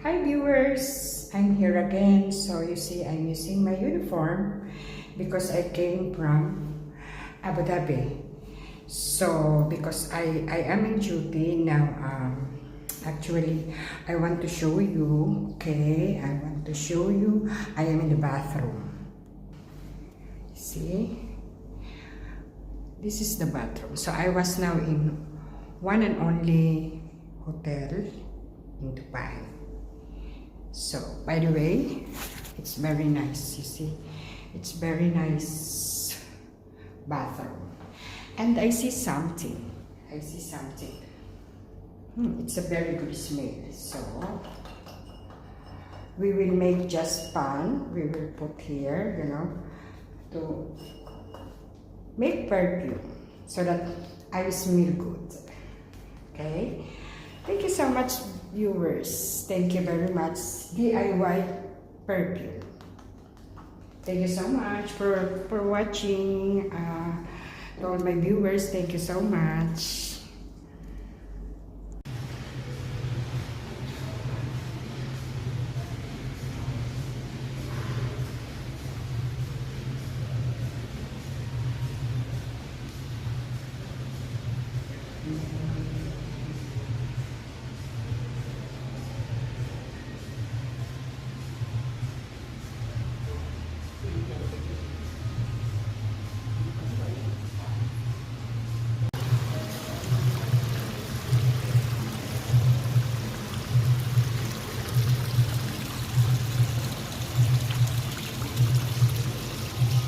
Hi viewers, I'm here again. So you see I'm using my uniform because I came from Abu Dhabi. So because I am in duty now, actually I want to show you, okay, I want to show you I am in the bathroom. See, this is the bathroom. So I was now in one and only hotel in Dubai. So, by the way, it's very nice, you see. It's very nice bathroom. And I see something. It's a very good smell. So, we will make just pan. We will put here, you know, to make perfume so that I smell good. Okay? Thank you so much, viewers. Thank you very much. DIY perfume. Thank you so much for watching. To all my viewers, thank you so much.